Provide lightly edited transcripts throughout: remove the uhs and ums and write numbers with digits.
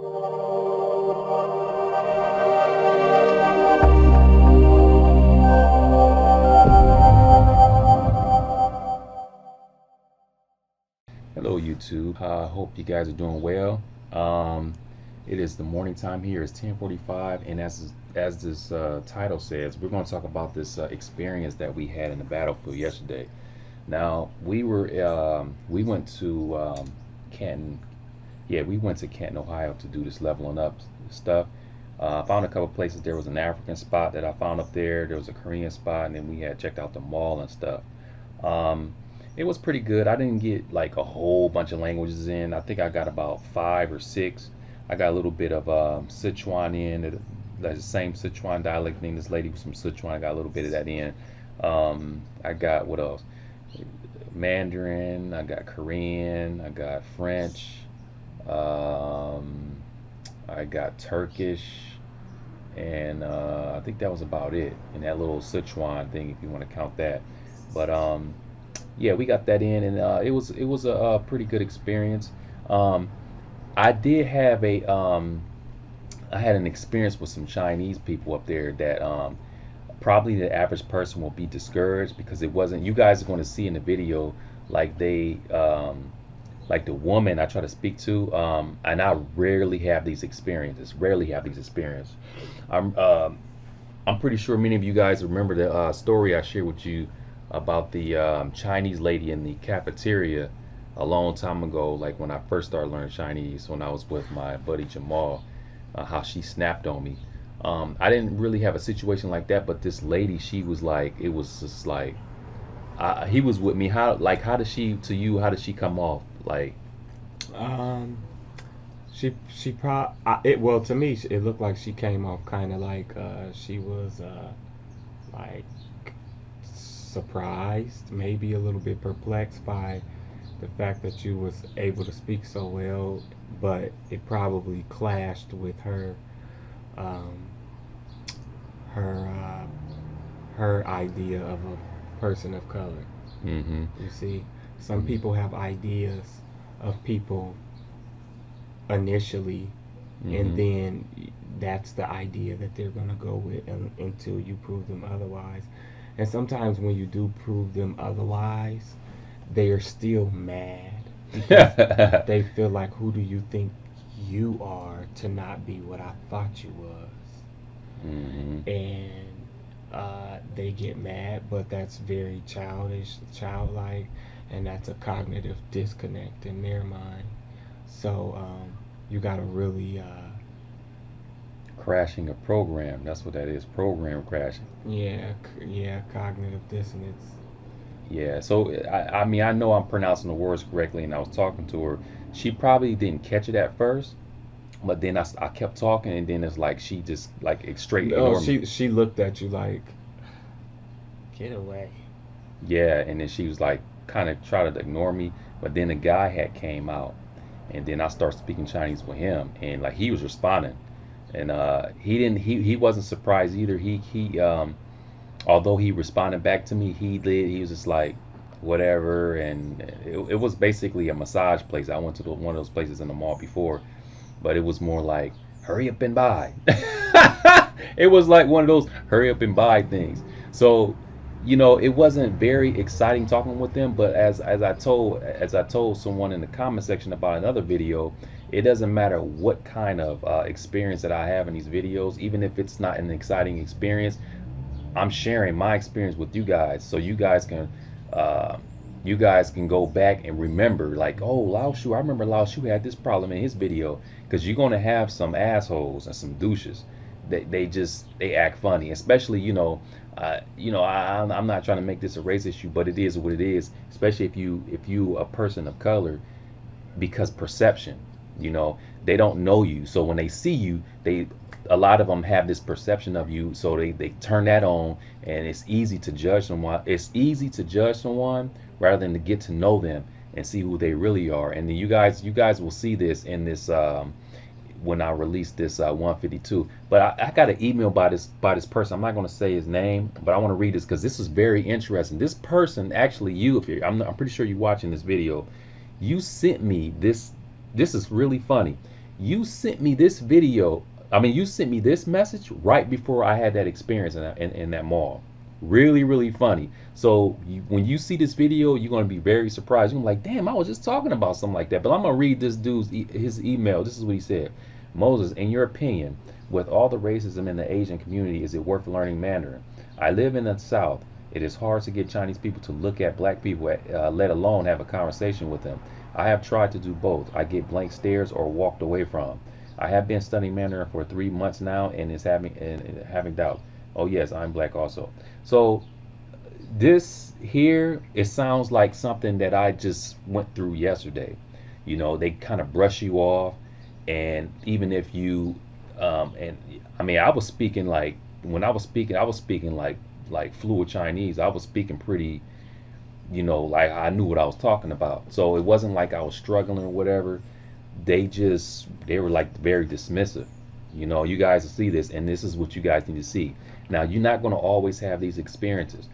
Hello YouTube, I hope you guys are doing well. It is the morning time here. It's 10:45, and as this title says, we're going to talk about this experience that we had in the battlefield yesterday. Now we went to Canton. Yeah, we went to Canton, Ohio to do this leveling up stuff. Found a couple places. There was an African spot that I found up there. There was a Korean spot, and then we had checked out the mall and stuff. It was pretty good. I didn't get like a whole bunch of languages in. I think I got about 5 or 6. I got a little bit of Sichuan in. That's the same Sichuan dialect thing. This lady was from Sichuan. I got a little bit of that in. I got, what else? Mandarin. I got Korean. I got French. I got Turkish. And I think that was about it. And that little Sichuan thing, if you want to count that. But yeah, we got that in, and it was a pretty good experience. I did have I had an experience with some Chinese people up there that probably the average person will be discouraged, because it wasn't. You guys are going to see in the video, like like the woman I try to speak to, and I rarely have these experiences. I'm pretty sure many of you guys remember the story I shared with you about the Chinese lady in the cafeteria a long time ago, like when I first started learning Chinese, when I was with my buddy Jamal, how she snapped on me. I didn't really have a situation like that, but this lady, she was like, it was just like, he was with me. How does she, to you, how does she come off? Like, she probably well, to me it looked like she came off kind of like she was like surprised, maybe a little bit perplexed by the fact that you was able to speak so well, but it probably clashed with her um, her her idea of a person of color. mm-hmm, You see, some mm-hmm, people have ideas of people initially, and mm-hmm, then that's the idea that they're going to go with until you prove them otherwise. And sometimes when you do prove them otherwise, they are still mad because they feel like, who do you think you are to not be what I thought you was? mm-hmm. And they get mad, but that's very childish, childlike, and that's a cognitive disconnect in their mind. So you gotta really, Crashing a program. That's what that is. Program crashing. yeah, yeah, cognitive dissonance. Yeah. So I mean, I know I'm pronouncing the words correctly, and I was talking to her. She probably didn't catch it at first, but then I kept talking, and then it's like she just like straight No, ignored me. she looked at you like, get away. Yeah, and then she was like kind of try to ignore me, but then the guy had came out, and then I started speaking Chinese with him, and like he was responding, and he didn't he wasn't surprised either. He although he responded back to me, he was just like whatever, and it was basically a massage place. I went to one of those places in the mall before, but it was more like hurry up and buy. It was like one of those hurry up and buy things. So it wasn't very exciting talking with them, but as I told someone in the comment section about another video, it doesn't matter what kind of experience that I have in these videos, even if it's not an exciting experience. I'm sharing my experience with you guys, so uh, you guys can go back and remember, like, oh, Lao Shu, I remember Lao Shu had this problem in his video, because you're gonna have some assholes and some douches. They act funny, especially I'm not trying to make this a race issue, but it is what it is. Especially if you a person of color, because perception, they don't know you, so when they see you, a lot of them have this perception of you, so they turn that on, and it's easy to judge someone. It's easy to judge someone rather than to get to know them and see who they really are. And then you guys will see this in this when I release this 152. But I got an email by this person. I'm not going to say his name, but I want to read this because this is very interesting. This person, actually, I'm pretty sure you're watching this video. You sent me this. This is really funny. you sent me this video. I mean, you sent me this message right before I had that experience in that mall. Really, really funny. So when you see this video, you're going to be very surprised. You're like, damn, I was just talking about something like that. But I'm going to read this dude's his email. This is what he said. Moses, in your opinion, with all the racism in the Asian community, is it worth learning Mandarin? I live in the South. It is hard to get Chinese people to look at black people, let alone have a conversation with them. I have tried to do both. I get blank stares or walked away from. I have been studying Mandarin for 3 months now and is having doubt. Oh yes, I'm black also. So this here, it sounds like something that I just went through yesterday. You know, they kind of brush you off, and even if you, and I mean, I was speaking like when I was speaking like fluid Chinese. I was speaking pretty, you know, like I knew what I was talking about. So it wasn't like I was struggling or whatever. They were like very dismissive. You know, you guys will see this, and this is what you guys need to see. Now, you're not going to always have these experiences.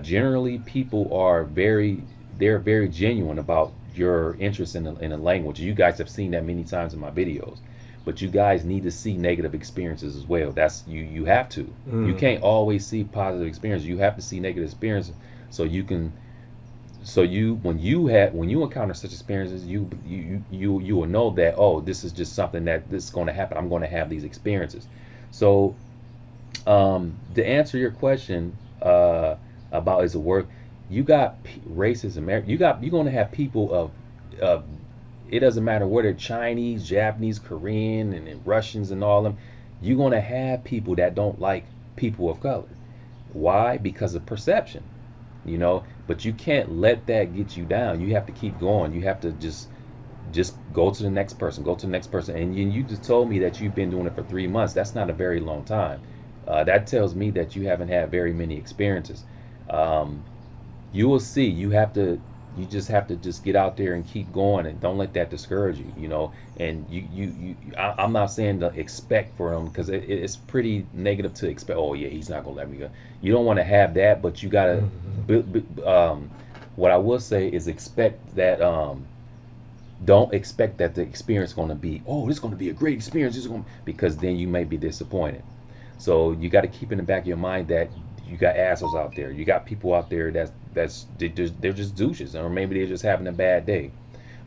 Generally, people are they're very genuine about your interest in the language. You guys have seen that many times in my videos. But you guys need to see negative experiences as well. That's you have to. You can't always see positive experiences. You have to see negative experiences so you can when you encounter such experiences, you will know that, oh, this is just something that this is going to happen. I'm going to have these experiences. So to answer your question about is it worth, you got racism. You're going to have people of it doesn't matter whether Chinese, Japanese, Korean, and Russians and all of them. You're going to have people that don't like people of color. Why? Because of perception. You know, but you can't let that get you down. You have to keep going. You have to just go to the next person, go to the next person. And you just told me that you've been doing it for 3 months. That's not a very long time. That tells me that you haven't had very many experiences. You will see. You just have to just get out there and keep going, and don't let that discourage you. You know, and I'm not saying to expect for them, because it's pretty negative to expect. Oh yeah, he's not gonna let me go. You don't want to have that, but you gotta. What I will say is expect that. Don't expect that the experience is going to be, oh, this is going to be a great experience. Because then you may be disappointed. So you got to keep in the back of your mind that you got assholes out there. You got people out there they're just douches, or maybe they're just having a bad day.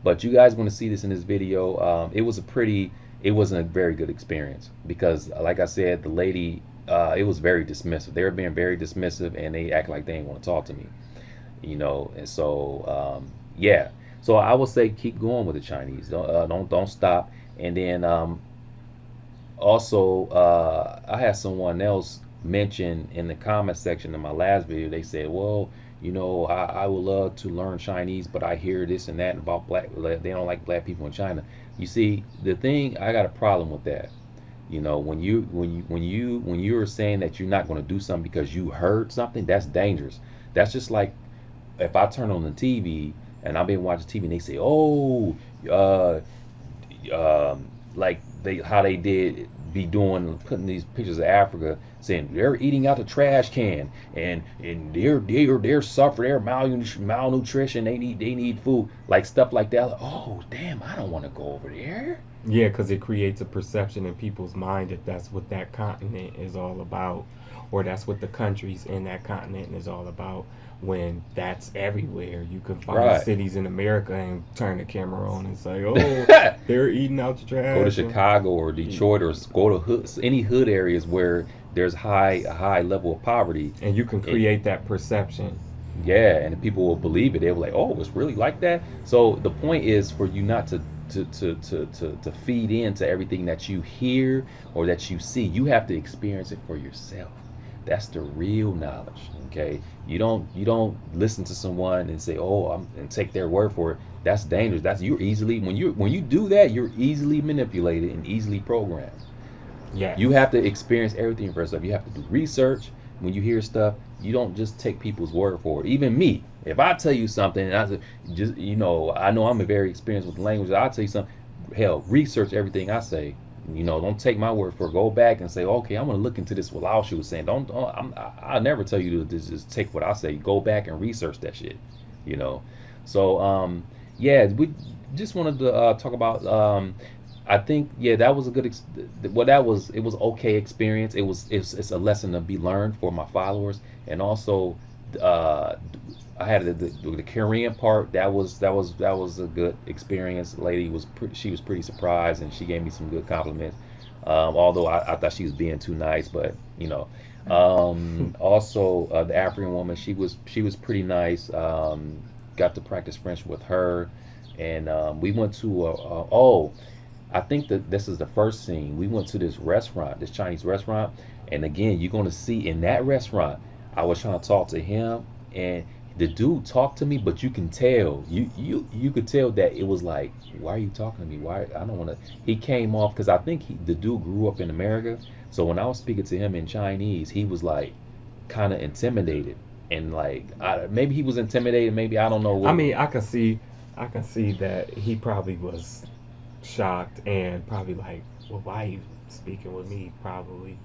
But you guys want to see this in this video. It wasn't a very good experience, because like I said, the lady, it was very dismissive. They were being very dismissive, and they act like they didn't want to talk to me. You know, and so yeah. So I would say keep going with the Chinese. Don't stop. And then also I had someone else mention in the comment section in my last video. They said, well, you know, I would love to learn Chinese, but I hear this and that about they don't like black people in China. You see, the thing, I got a problem with that. You know, when you're saying that you're not going to do something because you heard something, that's dangerous. That's just like if I turn on the TV and I've been watching TV and they say, oh, like how they did be doing, putting these pictures of Africa, saying they're eating out the trash can, and they're suffering, they're malnutrition, they need food, like stuff like that. Like, oh damn, I don't want to go over there. Yeah, because it creates a perception in people's mind that that's what that continent is all about, or that's what the countries in that continent is all about, when that's everywhere. You can find cities in America and turn the camera on and say, oh, they're eating out the trash. Go to Chicago or Detroit, or go to any hood areas where there's a high level of poverty. And you can create that perception. Yeah, and people will believe it. They'll be like, oh, it's really like that? So the point is for you not to feed into everything that you hear or that you see. You have to experience it for yourself. That's the real knowledge. Okay, you don't listen to someone and say, oh, and take their word for it. That's dangerous. That's you're easily when you do that, you're easily manipulated and easily programmed. Yeah, you have to experience everything for yourself. You have to do research. When you hear stuff, you don't just take people's word for it. Even me, if I tell you something and I say, just, you know, I know I'm a very experienced with the language. I'll tell you something. Hell, research everything I say. You know, don't take my word for it. Go back and say, okay, I'm gonna look into this. What Lao was saying. I'll never tell you to just take what I say. Go back and research that shit. You know. So yeah, we just wanted to talk about I think yeah, that was a good. Well, that was it was okay experience. It's a lesson to be learned for my followers, and also uh, I had the Korean part. That was a good experience. The lady was she was pretty surprised, and she gave me some good compliments. Although I thought she was being too nice, but you know. Also, the African woman, she was pretty nice. Got to practice French with her, and we went to oh. I think that this is the first scene. We went to this restaurant, this Chinese restaurant, and again, you're going to see in that restaurant, I was trying to talk to him, and the dude talked to me, but you can tell, you could tell that it was like, why are you talking to me? Why I don't want to. He came off because I think the dude grew up in America, so when I was speaking to him in Chinese, he was like kind of intimidated, and like maybe he was intimidated, maybe I don't know I what. mean, I can see that he probably was shocked and probably like, well, why are you speaking with me? Probably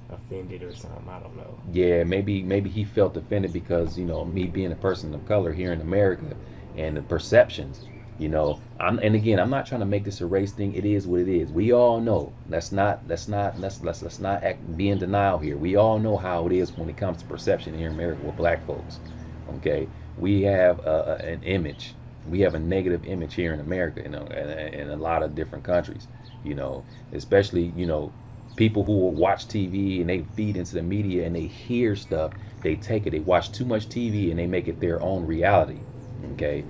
offended or something. I don't know. Yeah, maybe he felt offended because me being a person of color here in America and the perceptions. And again, I'm not trying to make this a race thing. It is what it is. We all know. Let's not be in denial here. We all know how it is when it comes to perception here in America with black folks. Okay, we have an image. We have a negative image here in America, in a lot of different countries. Especially people who will watch TV and they feed into the media and they hear stuff, they take it, they watch too much TV and they make it their own reality. Okay,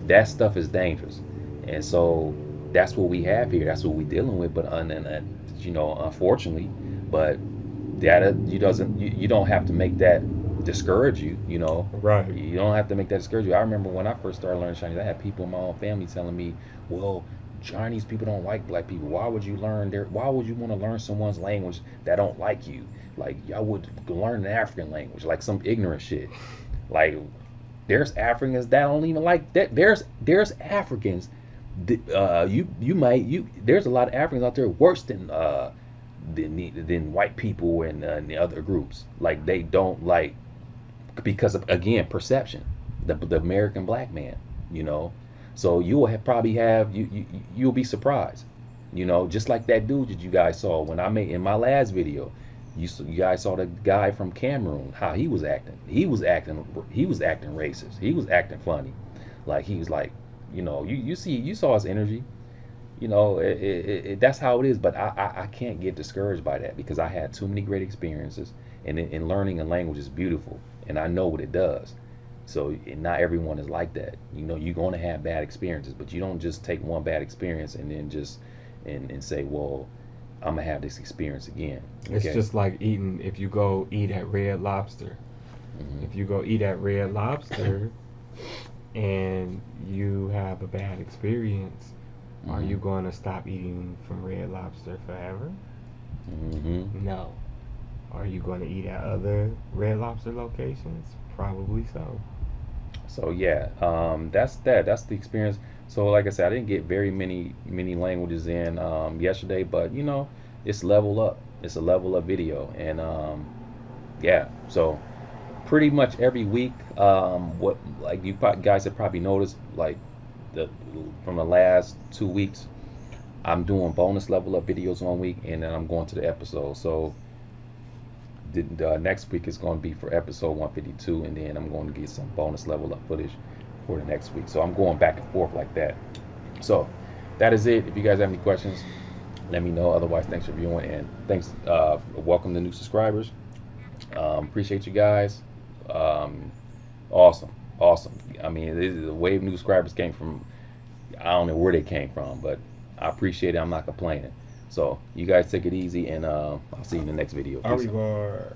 that stuff is dangerous, and so that's what we have here. That's what we're dealing with. But unfortunately, but that you don't have to make that discourage you. Right. You don't have to make that discourage you. I remember when I first started learning Chinese, I had people in my own family telling me, "Well, Chinese people don't like black people. Why would you why would you want to learn someone's language that don't like you? Like y'all would learn an African language, like some ignorant shit. Like there's Africans that don't even like that. There's Africans. There's a lot of Africans out there worse than white people and the other groups. Like they don't like because of again perception. The American black man. You know. So probably have you'll be surprised, just like that dude that you guys saw when I made in my last video. You guys saw the guy from Cameroon, how he was acting. He was acting racist. He was acting funny, like he was like, you saw his energy. That's how it is. But I can't get discouraged by that because I had too many great experiences, and learning a language is beautiful, and I know what it does. So not everyone is like that. You're going to have bad experiences, but you don't just take one bad experience and then just and say, well, I'm gonna have this experience again. Okay? It's just like eating. If you go eat at Red Lobster, if you go eat at Red Lobster and you have a bad experience, are you going to stop eating from Red Lobster forever? No. Are you going to eat at other Red Lobster locations? Probably so. So yeah, that's that. That's the experience. So like I said, I didn't get very many languages in yesterday, but it's level up. It's a level up video, and yeah. So pretty much every week, what like guys have probably noticed, like from the last 2 weeks, I'm doing bonus level up videos 1 week, and then I'm going to the episode. So the next week is going to be for episode 152, and then I'm going to get some bonus level up footage for the next week. So I'm going back and forth like that. So that is it. If you guys have any questions, let me know. Otherwise, thanks for viewing, and thanks. Welcome to new subscribers. Appreciate you guys. Awesome. I mean, the wave of new subscribers came from, I don't know where they came from, but I appreciate it. I'm not complaining. So you guys take it easy, and I'll see you in the next video. Peace out.